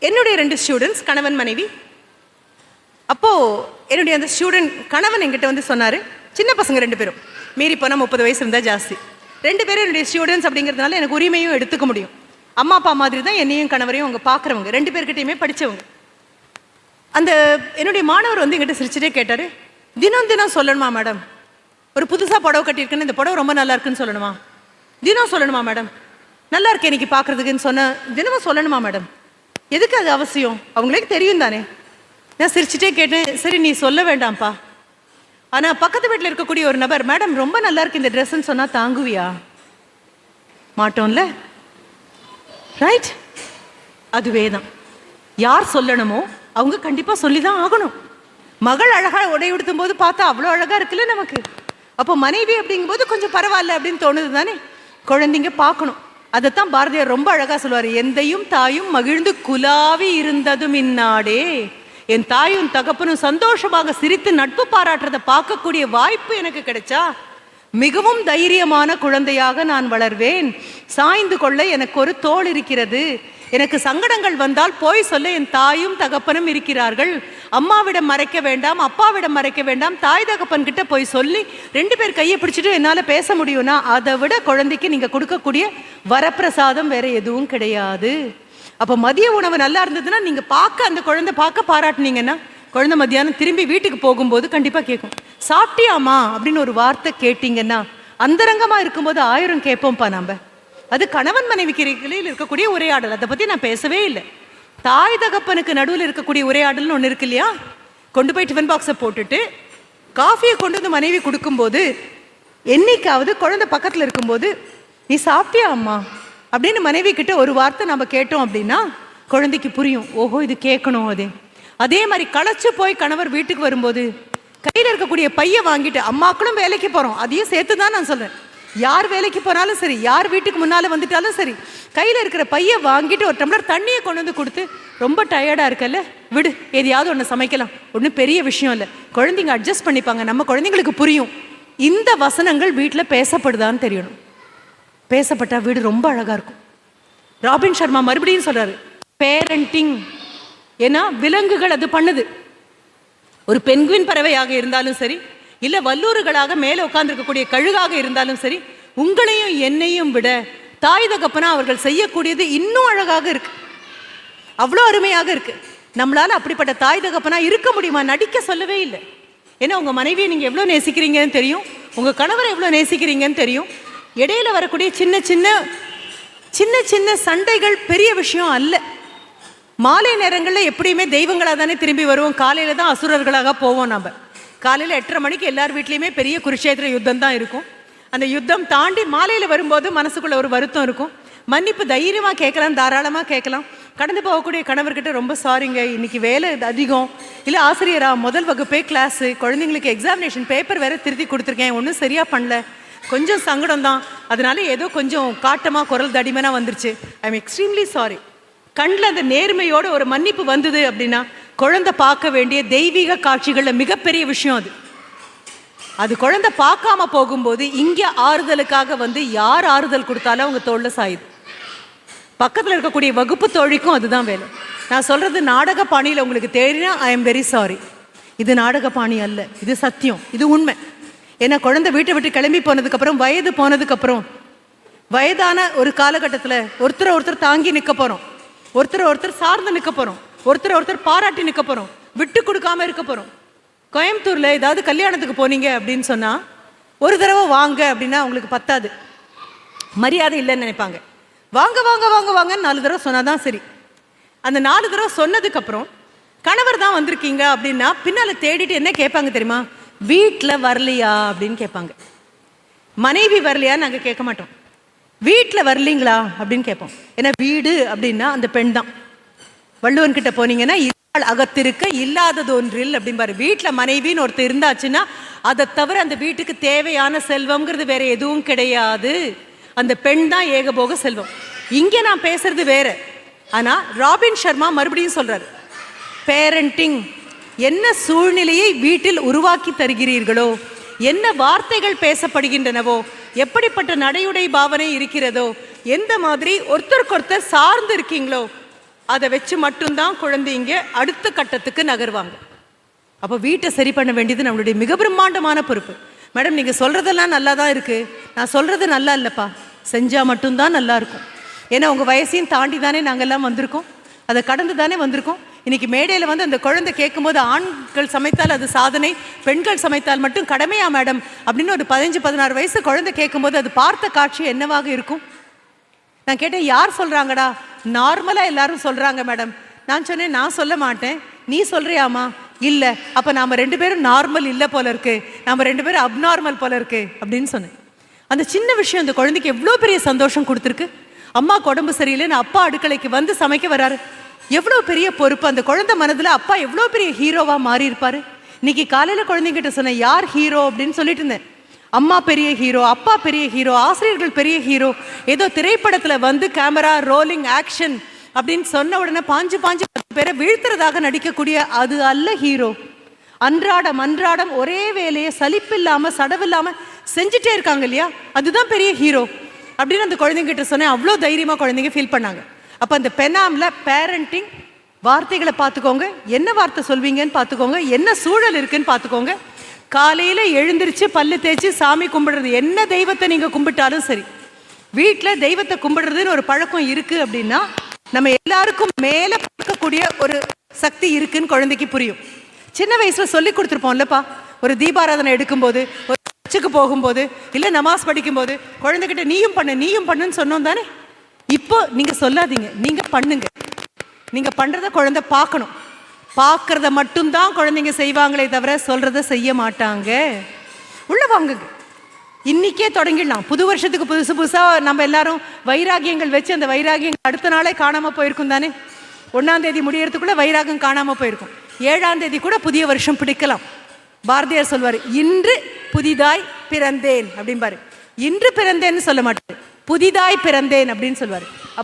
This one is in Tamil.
என்னுடைய 2 ஸ்டூடெண்ட்ஸ், கணவன் மனைவி. அப்போது என்னுடைய அந்த ஸ்டூடெண்ட் கணவன் என்கிட்ட வந்து சொன்னார், சின்ன பசங்க 2 பேரும், மீறி போனால் 30 வயசு இருந்தால் ஜாஸ்தி. 2 பேரும் என்னுடைய ஸ்டூடெண்ட்ஸ் அப்படிங்கிறதுனால எனக்கு உரிமையும் எடுத்துக்க முடியும். அம்மா அப்பா மாதிரி தான் என்னையும் கணவரையும் அவங்க பார்க்குறவங்க, 2 பேர்கிட்டையுமே படித்தவங்க. அந்த என்னுடைய மாணவர் வந்து எங்கிட்ட சிரிச்சுட்டே கேட்டார், தினம் தினம் சொல்லணுமா மேடம்? ஒரு புதுசாக புடவை கட்டியிருக்குன்னு, இந்த புடவை ரொம்ப நல்லா இருக்குன்னு சொல்லணுமா? தினம் சொல்லணுமா மேடம்? நல்லா இருக்கு இன்னைக்கு பார்க்குறதுக்குன்னு சொன்ன தினமும் சொல்லணுமா மேடம்? எதுக்கு அது அவசியம்? அவங்களுக்கு தெரியும் தானே. நான் சிரிச்சுட்டே கேட்டேன், சரி நீ சொல்ல வேண்டாம்ப்பா, ஆனால் பக்கத்து வீட்டில் இருக்கக்கூடிய ஒரு நபர், மேடம் ரொம்ப நல்லா இருக்கு இந்த ட்ரெஸ்ன்னு சொன்னால் தாங்குவியா? மாட்டோம்ல, ரைட்? அதுவே தான், யார் சொல்லணுமோ அவங்க கண்டிப்பாக சொல்லி தான் ஆகணும். மகள் அழகாக உடை உடுத்தும் போது பார்த்தா அவ்வளோ அழகாக இருக்குல்ல நமக்கு. அப்போ மனைவி அப்படிங்கும்போது கொஞ்சம் பரவாயில்ல அப்படின்னு தோணுது தானே. குழந்தைங்க பார்க்கணும். அதைத்தான் பாரதியார் ரொம்ப அழகாக சொல்லுவார், எந்தையும் தாயும் மகிழ்ந்து குலாவி இருந்ததும் இந்நாடே. என் தாயும் தகப்பனும் சந்தோஷமாக சிரித்து நட்பு பாராட்டுறதை பார்க்கக்கூடிய வாய்ப்பு எனக்கு கிடைச்சா மிகவும் தைரியமான குழந்தையாக நான் வளர்வேன். சாய்ந்து கொள்ள எனக்கு ஒரு தோள் இருக்கிறது. எனக்கு சங்கடங்கள் வந்தால் போய் சொல்ல என் தாயும் தகப்பனும் இருக்கிறார்கள். அம்மாவிடம் மறைக்க வேண்டாம், அப்பாவிடம் மறைக்க வேண்டாம், தாய் தகப்பன் கிட்ட போய் சொல்லி 2 பேர் கையை பிடிச்சிட்டு என்னால் பேச முடியும்னா அதை விட குழந்தைக்கு நீங்கள் கொடுக்கக்கூடிய வரப்பிரசாதம் வேற எதுவும் கிடையாது. அப்போ மதிய உணவு நல்லா இருந்ததுன்னா நீங்கள் பார்க்க, அந்த குழந்தை பார்க்க பாராட்டினீங்கன்னா, குழந்தை மத்தியானம் திரும்பி வீட்டுக்கு போகும்போது கண்டிப்பாக கேட்கும், சாப்பிட்டியாமா அப்படின்னு ஒரு வார்த்தை கேட்டிங்கன்னா, அந்தரங்கமாக இருக்கும்போது 1000 கேட்போம்ப்பா நம்ம. அது கணவன் மனைவிக்கு இடையில் இருக்கக்கூடிய உரையாடல். அதை பற்றி நான் பேசவே இல்லை. தாய் தகப்பனுக்கு நடுவில் இருக்கக்கூடிய உரையாடல்னு ஒன்று இருக்கு இல்லையா? கொண்டு போய் டிஃபன் பாக்ஸை போட்டுட்டு காஃபியை கொண்டு வந்து மனைவி கொடுக்கும்போது, என்னைக்காவது குழந்தை பக்கத்தில் இருக்கும்போது, நீ சாப்பிட்டியா அம்மா அப்படின்னு மனைவி கிட்ட ஒரு வார்த்தை நம்ம கேட்டோம் அப்படின்னா குழந்தைக்கு புரியும், ஓஹோ இது கேட்கணும். அதே மாதிரி களைச்சு போய் கணவர் வீட்டுக்கு வரும்போது கையில் இருக்கக்கூடிய பையை வாங்கிட்டு, அம்மாக்களும் வேலைக்கு போகிறோம், அதையும் சேர்த்து தான் நான் சொல்கிறேன், யார் வேலைக்கு போனாலும் சரி, யார் வீட்டுக்கு முன்னால் வந்துட்டாலும் சரி, கையில் இருக்கிற பையை வாங்கிட்டு ஒரு டம்ளர் தண்ணியை கொண்டு வந்து கொடுத்து, ரொம்ப டயர்டாக இருக்கல்ல, விடு எதையாவது ஒன்று சமைக்கலாம், ஒன்றும் பெரிய விஷயம் இல்லை, குழந்தைங்க அட்ஜஸ்ட் பண்ணிப்பாங்க, நம்ம குழந்தைங்களுக்கு புரியும். இந்த வசனங்கள் வீட்டில் பேசப்படுதான்னு தெரியணும். பேசப்பட்டால் வீடு ரொம்ப அழகாக இருக்கும். ராபின் சர்மா மறுபடியும் சொல்கிறாரு, பேரண்டிங். ஏன்னா விலங்குகள் அது பண்ணுது. ஒரு பெண்குயின் பறவையாக இருந்தாலும் சரி, இல்லை வல்லூறுகளாக மேலே உட்கார்ந்துருக்கக்கூடிய கழுகாக இருந்தாலும் சரி, உங்களையும் என்னையும் விட தாய் தகப்பனா அவர்கள் செய்யக்கூடியது இன்னும் அழகாக இருக்கு, அவ்வளோ அருமையாக இருக்கு. நம்மளால அப்படிப்பட்ட தாய் தகப்பனா இருக்க முடியுமா? நடிக்க சொல்லவே இல்லை. ஏன்னா உங்கள் மனைவியை நீங்கள் எவ்வளோ நேசிக்கிறீங்கன்னு தெரியும், உங்கள் கணவரை எவ்வளோ நேசிக்கிறீங்கன்னு தெரியும். இடையில வரக்கூடிய சின்ன சின்ன சண்டைகள் பெரிய விஷயம் அல்ல. மாலை நேரங்களில் எப்படியுமே தெய்வங்களாக தானே திரும்பி வருவோம், காலையில் தான் அசுரர்களாக போவோம். நம்ம காலையில் 8:30 மணிக்கு எல்லார் வீட்லேயுமே பெரிய குருஷேத்திர யுத்தம் தான் இருக்கும். அந்த யுத்தம் தாண்டி மாலையில் வரும்போது மனசுக்குள்ள ஒரு வருத்தம் இருக்கும். மன்னிப்பு தைரியமாக கேட்கலாம், தாராளமாக கேட்கலாம். கடந்து போகக்கூடிய கணவர்கிட்ட, ரொம்ப சாரிங்க இன்னைக்கு வேலை அதிகம், இல்லை ஆசிரியரா முதல் வகுப்பே கிளாஸு, குழந்தைங்களுக்கு எக்ஸாமினேஷன் பேப்பர் வேறு திருத்தி கொடுத்துருக்கேன், ஒன்றும் சரியாக பண்ணல, கொஞ்சம் சங்கடம் தான், அதனால ஏதோ கொஞ்சம் காட்டமாக குரல் தடிமனாக வந்துருச்சு, ஐ எம் எக்ஸ்ட்ரீம்லி சாரி. கண்ணில் அந்த நேர்மையோட ஒரு மன்னிப்பு வந்தது அப்படின்னா குழந்தை பார்க்க வேண்டிய தெய்வீக காட்சிகளில் மிகப்பெரிய விஷயம் அது. அது குழந்தை பார்க்காம போகும்போது இங்கே ஆறுதலுக்காக வந்து யார் ஆறுதல் கொடுத்தாலும் அவங்க தோளில் சாயுது. பக்கத்தில் இருக்கக்கூடிய வகுப்பு தோழிக்கும் அதுதான் வேலை. நான் சொல்கிறது நாடக பாணியில் உங்களுக்கு தெரியுன்னா ஐ எம் வெரி சாரி, இது நாடக பாணி அல்ல, இது சத்தியம், இது உண்மை. ஏன்னா குழந்தை வீட்டை விட்டு கிளம்பி போனதுக்கப்புறம், வயது போனதுக்கப்புறம், வயதான ஒரு காலகட்டத்தில் ஒருத்தர் தாங்கி நிற்க போகிறோம், ஒருத்தர் சார்ந்து நிற்க போகிறோம், ஒருத்தர் பாராட்டி நிற்க போகிறோம், விட்டு கொடுக்காம இருக்க போகிறோம். கோயம்புத்தூரில் ஏதாவது கல்யாணத்துக்கு போனீங்க அப்படின்னு சொன்னால் ஒரு தடவை வாங்க அப்படின்னா அவங்களுக்கு பத்தாது, மரியாதை இல்லைன்னு நினைப்பாங்க. வாங்க வாங்க வாங்க வாங்கன்னு 4 தடவை சொன்னால் தான் சரி. அந்த 4 தடவை சொன்னதுக்கப்புறம் கணவர் தான் வந்திருக்கீங்க அப்படின்னா பின்னால் தேடிட்டு என்ன கேட்பாங்க தெரியுமா? வீட்டில் வரலையா அப்படின்னு கேட்பாங்க. மனைவி வரலையா நாங்கள் கேட்க மாட்டோம், வீட்டில் வரலீங்களா அப்படின்னு கேட்போம். ஏன்னா வீடு அப்படின்னா அந்த பெண் தான். வள்ளுவன்கிட்ட போனீங்கன்னா அகத்திருக்க இல்லாதது ஒன்றில் அப்படின்பாரு. வீட்டில் மனைவின்னு ஒருத்தர் இருந்தாச்சுன்னா அதை தவிர அந்த வீட்டுக்கு தேவையான செல்வம்ங்கிறது வேற எதுவும் கிடையாது. அந்த பெண் தான் ஏகபோக செல்வம். இங்கே நான் பேசுறது வேற. ஆனால் ராபின் சர்மா மறுபடியும் சொல்றாரு, பேரண்டிங். என்ன சூழ்நிலையை வீட்டில் உருவாக்கி தருகிறீர்களோ, என்ன வார்த்தைகள் பேசப்படுகின்றனவோ, எப்படிப்பட்ட நடையுடை பாவனை இருக்கிறதோ, எந்த மாதிரி ஒருத்தருக்கொருத்தர் சார்ந்து இருக்கீங்களோ, அதை வச்சு மட்டும்தான் குழந்தைங்க அடுத்த கட்டத்துக்கு நகர்வாங்க. அப்போ வீட்டை சரி பண்ண வேண்டியது நம்மளுடைய மிக பிரம்மாண்டமான பொறுப்பு. மேடம் நீங்கள் சொல்கிறதெல்லாம் நல்லா தான் இருக்குது, நான் சொல்கிறது நல்லா இல்லைப்பா, செஞ்சால் மட்டும்தான் நல்லா இருக்கும். ஏன்னா உங்கள் வயசையும் தாண்டி தானே நாங்கள்லாம் வந்திருக்கோம், அதை கடந்து தானே வந்திருக்கோம். இன்றைக்கி மேடையில் வந்து அந்த குழந்தை கேட்கும்போது ஆண்கள் சமைத்தால் அது சாதனை, பெண்கள் சமைத்தால் மட்டும் கடமையா மேடம் அப்படின்னு ஒரு 15-16 வயசு குழந்தை கேட்கும்போது அது பார்த்த காட்சி என்னவாக இருக்கும்? நான் கேட்டேன், யார் சொல்கிறாங்கடா? நார்மலாக எல்லாரும் சொல்கிறாங்க மேடம். நான் சொன்னேன், நான் சொல்ல மாட்டேன், நீ சொல்கிறியாமா? இல்லை, அப்போ நாம் 2 பேரும் நார்மல் இல்லை போல இருக்கு, நாம் 2 பேரும் அப்நார்மல் போல இருக்கு அப்படின்னு சொன்னேன். அந்த சின்ன விஷயம் அந்த குழந்தைக்கு எவ்வளோ பெரிய சந்தோஷம் கொடுத்துருக்கு. அம்மாவுக்கு உடம்பு சரியில்லைன்னு அப்பா அடுக்கலைக்கு வந்து சமைக்க வராரு, எவ்வளோ பெரிய பொறுப்பு. அந்த குழந்தை மனதில் அப்பா எவ்வளோ பெரிய ஹீரோவாக மாறி இருப்பார். இன்னைக்கு காலையில் குழந்தைங்கிட்ட சொன்னேன், யார் ஹீரோ அப்படின்னு சொல்லிட்டு இருந்தேன். அம்மா பெரிய ஹீரோ, அப்பா பெரிய ஹீரோ, ஆசிரியர்கள் பெரிய ஹீரோ. ஏதோ திரைப்படத்தில் வந்து கேமரா ரோலிங் ஆக்ஷன் அப்படின்னு சொன்ன உடனே பாஞ்சு 10 பேரை வீழ்த்துறதாக நடிக்கக்கூடிய அது அல்ல ஹீரோ. அன்றாடம் ஒரே வேலையை சலிப்பில்லாமல் சடவில்லாமல் செஞ்சுட்டே இருக்காங்க இல்லையா, அதுதான் பெரிய ஹீரோ அப்படின்னு அந்த குழந்தைங்கிட்ட சொன்னேன். அவ்வளோ தைரியமாக குழந்தைங்க ஃபீல் பண்ணாங்க. அப்போ அந்த பெனாமில் பேரண்டிங் வார்த்தைகளை பார்த்துக்கோங்க, என்ன வார்த்தை சொல்வீங்கன்னு பார்த்துக்கோங்க, என்ன சூழல் இருக்குன்னு பார்த்துக்கோங்க. காலையில் எழுந்திரிச்சு பல்லு தேய்ச்சி சாமி கும்பிடுறது, என்ன தெய்வத்தை நீங்கள் கும்பிட்டாலும் சரி, வீட்டில் தெய்வத்தை கும்பிடுறதுன்னு ஒரு பழக்கம் இருக்குது அப்படின்னா நம்ம எல்லாருக்கும் மேலே பார்க்கக்கூடிய ஒரு சக்தி இருக்குன்னு குழந்தைக்கு புரியும். சின்ன வயசில் சொல்லி கொடுத்துருப்போம்லப்பா, ஒரு தீபாராதனை எடுக்கும்போது, ஒரு சர்ச்சுக்கு போகும்போது, இல்லை நமாஸ் படிக்கும்போது குழந்தைகிட்ட நீயும் பண்ணுன்னு சொன்னோம் தானே. இப்போ நீங்கள் சொல்லாதீங்க, நீங்கள் பண்ணுங்க. நீங்கள் பண்ணுறத குழந்தை பார்க்கணும். பார்க்குறத மட்டும்தான் குழந்தைங்க செய்வாங்களே தவிர சொல்கிறத செய்ய மாட்டாங்க. உள்ள வாங்குங்க, இன்றைக்கே தொடங்கிடலாம். புது வருஷத்துக்கு புதுசாக நம்ம எல்லாரும் வைராகியங்கள் வச்சு அந்த வைராகியங்கள் அடுத்த நாளே காணாமல் போயிருக்கும் தானே. 1ஆம் தேதி முடியறதுக்குள்ளே வைராகம் காணாமல் போயிருக்கும். 7ஆம் தேதி கூட புதிய வருஷம் பிடிக்கலாம். பாரதியார் சொல்வார், இன்று புதிதாய் பிறந்தேன் அப்படின்பாரு. இன்று பிறந்தேன்னு சொல்ல மாட்டார், புதிதாய் பிறந்தேன் அப்படின்னு சொல்வார்.